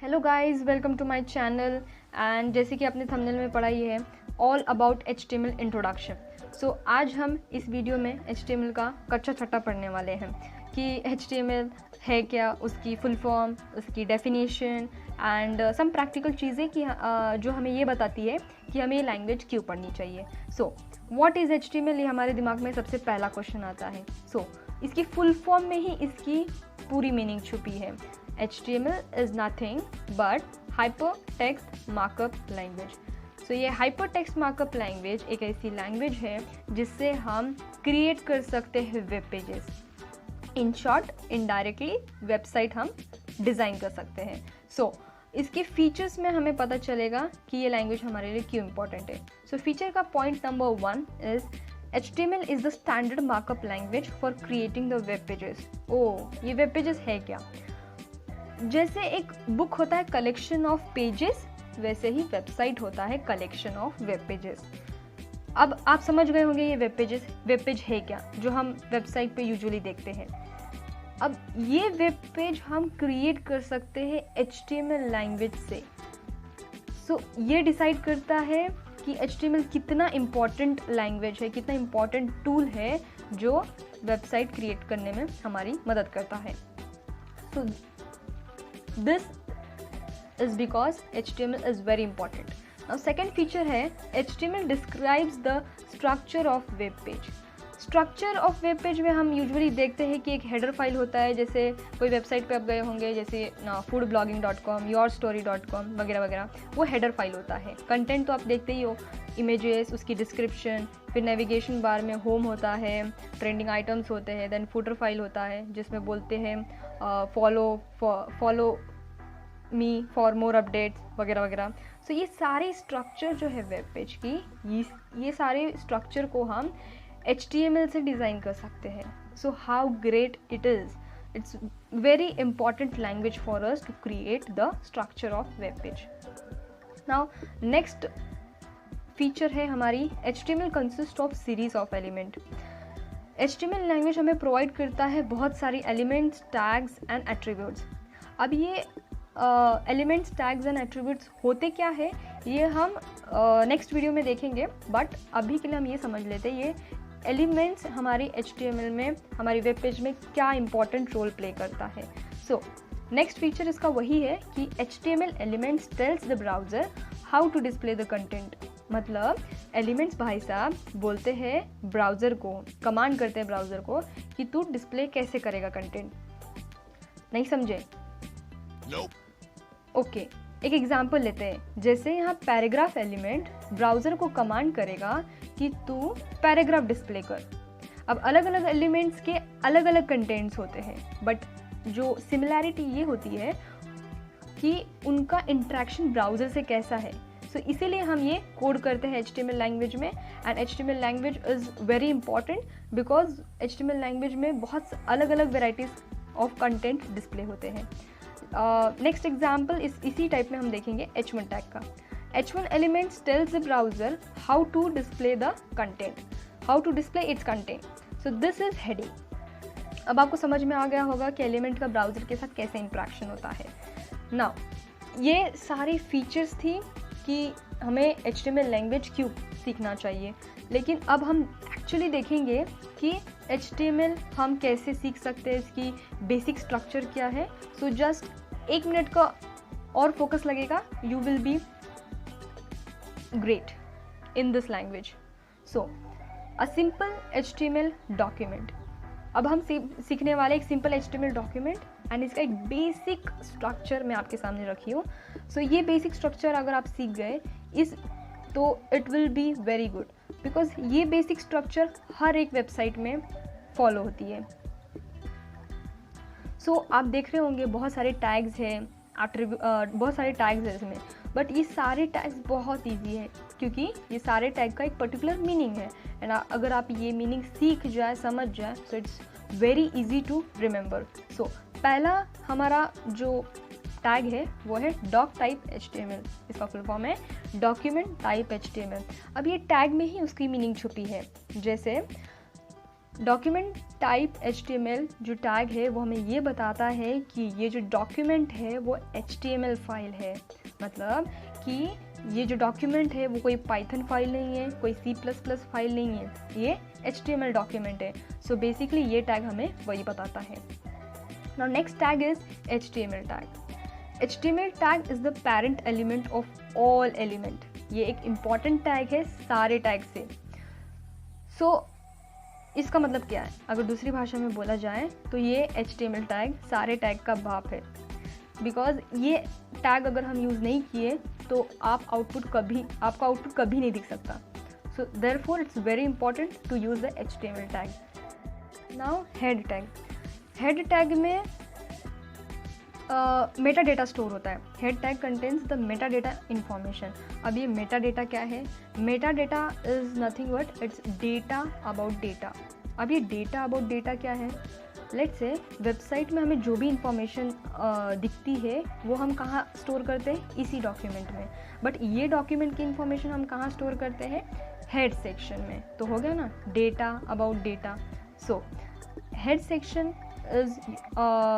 Hello guys, welcome to my channel. And जैसे कि आपने थंबनेल में पढ़ा ही है, all about HTML introduction. So आज हम इस वीडियो में HTML का कच्चा छट्टा पढ़ने वाले हैं कि HTML है क्या, उसकी फुल फॉर्म, उसकी डेफिनेशन एंड सम प्रैक्टिकल चीज़ें कि जो हमें ये बताती है कि हमें ये लैंग्वेज क्यों पढ़नी चाहिए। सो व्हाट इज़ HTML, ये हमारे दिमाग में सबसे पहला क्वेश्चन आता है। सो इसकी फुल फॉर्म में ही इसकी पूरी मीनिंग छुपी है। HTML is nothing but hypertext markup language। So ये hypertext markup language एक ऐसी लैंग्वेज है जिससे हम क्रिएट कर सकते हैं web pages. In short, indirectly website हम डिज़ाइन कर सकते हैं। सो इसके फीचर्स में हमें पता चलेगा कि ये लैंग्वेज हमारे लिए क्यों इम्पोर्टेंट है। सो फीचर का point number 1 is HTML is the standard markup language for creating the web pages। ओह, ये वेब पेजेस है क्या? जैसे एक बुक होता है कलेक्शन ऑफ पेजेस, वैसे ही वेबसाइट होता है कलेक्शन ऑफ वेब पेजेस। अब आप समझ गए होंगे ये वेब पेज है क्या, जो हम वेबसाइट पे यूजुअली देखते हैं। अब ये वेब पेज हम क्रिएट कर सकते हैं HTML लैंग्वेज से। सो ये डिसाइड करता है कि HTML कितना इम्पॉर्टेंट लैंग्वेज है, कितना इम्पॉर्टेंट टूल है जो वेबसाइट क्रिएट करने में हमारी मदद करता है। तो this is because HTML is very important। Now second feature है HTML describes the structure of web page। Structure of web page में हम यूजुअली देखते हैं कि एक हेडर फाइल होता है। जैसे कोई वेबसाइट पे आप गए होंगे, जैसे foodblogging.com, yourstory.com वगैरह वगैरह, वो हेडर फाइल होता है। कंटेंट तो आप देखते ही हो, इमेजेस, उसकी डिस्क्रिप्शन, फिर नेविगेशन बार में होम होता है, ट्रेंडिंग आइटम्स होते हैं, देन फुटर फाइल होता है जिसमें बोलते हैं follow me for more updates वगैरह वगैरह। सो ये सारे स्ट्रक्चर जो है वेब पेज की, ये सारे स्ट्रक्चर को हम HTML से डिज़ाइन कर सकते हैं। So how great it is, it's very important language for us to create the structure of web page. Now next feature है हमारी HTML consist of series of element. HTML language हमें provide करता है बहुत सारी एलिमेंट्स, टैग्स एंड एट्रीब्यूट्स। अब ये elements, tags and attributes होते क्या है, ये हम नेक्स्ट वीडियो में देखेंगे, बट अभी के लिए हम ये समझ लेते हैं ये एलिमेंट्स हमारी HTML में, हमारी वेब पेज में क्या इंपॉर्टेंट रोल प्ले करता है। सो नेक्स्ट फीचर इसका वही है कि HTML elements tells the browser how to display the content. मतलब एलिमेंट्स भाई साहब बोलते हैं ब्राउज़र को, कमांड करते हैं ब्राउज़र को कि तू डिस्प्ले कैसे करेगा कंटेंट। नहीं समझे? ओके, एक एग्जाम्पल लेते हैं। जैसे यहाँ पैराग्राफ एलिमेंट ब्राउज़र को कमांड करेगा कि तू पैराग्राफ डिस्प्ले कर। अब अलग अलग एलिमेंट्स के अलग अलग कंटेंट्स होते हैं, बट जो सिमिलैरिटी ये होती है कि उनका इंटरेक्शन ब्राउज़र से कैसा है। सो इसीलिए हम ये कोड करते हैं HTML लैंग्वेज में। And HTML language is very important because HTML language में बहुत अलग अलग वेराइटीज़ ऑफ कंटेंट डिस्प्ले होते हैं। नेक्स्ट एग्जाम्पल इसी टाइप में हम देखेंगे H1 टैग का। H1 elements tells the browser how to display the content, how to display its content. So this is heading. अब आपको समझ में आ गया होगा कि एलिमेंट का ब्राउज़र के साथ कैसे इंट्रैक्शन होता है। नाउ ये सारी फीचर्स थी कि हमें HTML लैंग्वेज क्यों सीखना चाहिए, लेकिन अब हम एक्चुअली देखेंगे कि HTML हम कैसे सीख सकते हैं, इसकी बेसिक स्ट्रक्चर क्या है। सो जस्ट 1 मिनट का और फोकस लगेगा, you will be great in this language. So a simple HTML document. अब हम सीखने वाले एक सिंपल HTML डॉक्यूमेंट एंड इसका एक बेसिक स्ट्रक्चर मैं आपके सामने रखी हूँ। सो ये बेसिक स्ट्रक्चर अगर आप सीख गए तो it will be very good, because ये बेसिक स्ट्रक्चर हर एक वेबसाइट में फॉलो होती है। सो आप देख रहे होंगे बहुत सारे टैग्स हैं, बहुत सारे टैग्स हैं इसमें, बट ये सारे टैग्स बहुत इजी है क्योंकि ये सारे टैग का एक पर्टिकुलर मीनिंग है। एंड अगर आप ये मीनिंग सीख जाए, समझ जाए, so it's very easy to remember. So पहला हमारा जो टैग है वो है डॉक टाइप HTML। इसका फुल फॉर्म है डॉक्यूमेंट टाइप HTML। अब ये टैग में ही उसकी मीनिंग छुपी है। जैसे डॉक्यूमेंट टाइप HTML जो टैग है वो हमें ये बताता है कि ये जो डॉक्यूमेंट है वो HTML फाइल है, मतलब कि ये जो डॉक्यूमेंट है वो कोई पाइथन फाइल नहीं है, कोई C++ फाइल नहीं है, ये HTML डॉक्यूमेंट है। सो बेसिकली ये टैग हमें वही बताता है। Now next tag is HTML tag. HTML tag is the parent element of all element. ये एक इम्पॉर्टेंट टैग है सारे टैग से। सो इसका मतलब क्या है, अगर दूसरी भाषा में बोला जाए तो ये HTML टैग सारे टैग का बाप है, बिकॉज ये टैग अगर हम यूज़ नहीं किए तो आपका आउटपुट कभी नहीं दिख सकता। So therefore it's very important to use the HTML tag. Now head tag. Head tag में मेटा डेटा स्टोर होता है। Head tag contains the meta data information. अब ये मेटा डेटा क्या है? Meta data is nothing but it's data about data. अब ये data about data क्या है? लेट्स से वेबसाइट में हमें जो भी इंफॉर्मेशन दिखती है वो हम कहाँ स्टोर करते हैं? इसी डॉक्यूमेंट में। बट ये डॉक्यूमेंट की इंफॉर्मेशन हम कहाँ स्टोर करते हैं? हेड सेक्शन में। तो हो गया ना, data about data. So head section is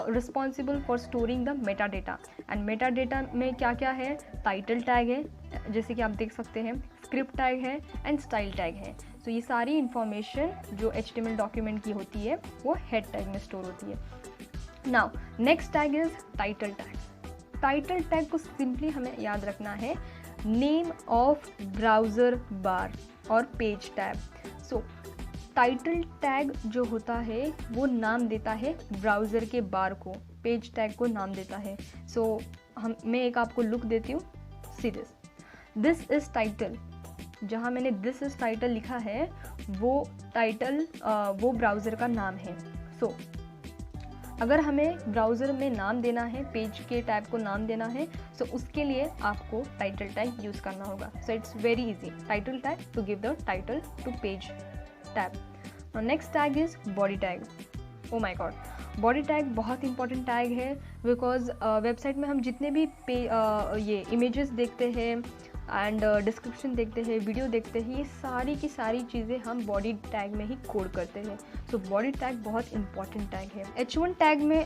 responsible for storing the metadata and metadata में क्या क्या है? टाइटल टैग है, जैसे कि आप देख सकते हैं, स्क्रिप्ट टैग है एंड स्टाइल टैग है। तो ये सारी इंफॉर्मेशन जो HTML डॉक्यूमेंट की होती है वो हेड टैग में स्टोर होती है। Now next tag is title tag. Title tag को सिंपली हमें याद रखना है नेम ऑफ ब्राउज़र बार और पेज टैब। सो टाइटल टैग जो होता है वो नाम देता है ब्राउज़र के बार को, पेज टैग को नाम देता है। सो मैं एक आपको लुक देती हूँ। See this is title. जहाँ मैंने दिस इज़ टाइटल लिखा है वो टाइटल वो ब्राउज़र का नाम है। सो अगर हमें ब्राउज़र में नाम देना है, पेज के टैब को नाम देना है, सो उसके लिए आपको टाइटल टैग यूज़ करना होगा। So it's very easy, title tag to give the title to page tag. Next tag is body tag. Oh my god, body tag बहुत इंपॉर्टेंट टैग है, बिकॉज वेबसाइट में हम जितने भी ये इमेजेस देखते हैं एंड डिस्क्रिप्शन देखते हैं, वीडियो देखते हैं, ये सारी की सारी चीज़ें हम बॉडी टैग में ही कोड करते हैं। सो बॉडी टैग बहुत इंपॉर्टेंट टैग है। H1 टैग में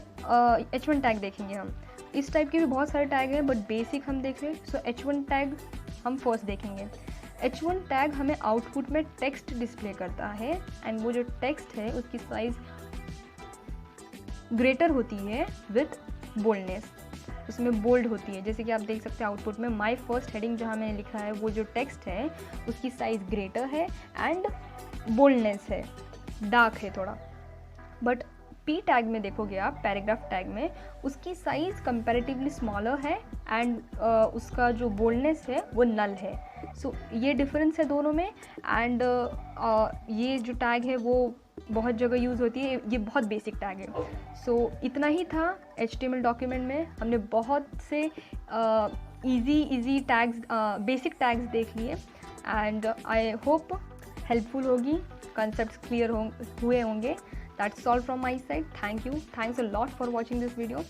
H1 टैग देखेंगे हम। इस टाइप के भी बहुत सारे टैग हैं बट बेसिक हम देख रहे हैं। सो H1 टैग हम फर्स्ट देखेंगे। H1 टैग हमें आउटपुट में टेक्स्ट डिस्प्ले करता है एंड वो जो टेक्स्ट है उसकी साइज ग्रेटर होती है विथ बोल्डनेस, उसमें बोल्ड होती है। जैसे कि आप देख सकते हैं आउटपुट में माय फर्स्ट हेडिंग जहाँ मैंने लिखा है वो जो टेक्स्ट है उसकी साइज ग्रेटर है एंड बोल्डनेस है, डार्क है थोड़ा। बट P टैग में देखोगे आप, पैराग्राफ टैग में, उसकी साइज़ कंपैरेटिवली स्मॉलर है एंड उसका जो बोल्डनेस है वो नल है। सो ये डिफरेंस है दोनों में। एंड ये जो टैग है वो बहुत जगह यूज़ होती है, ये बहुत बेसिक टैग है। सो इतना ही था HTML डॉक्यूमेंट में। हमने बहुत से इजी टैग्स, बेसिक टैग्स देख लिए एंड आई होप हेल्पफुल होगी, कंसेप्ट्स क्लियर हुए होंगे। That's all from my side. Thank you. Thanks a lot for watching this video.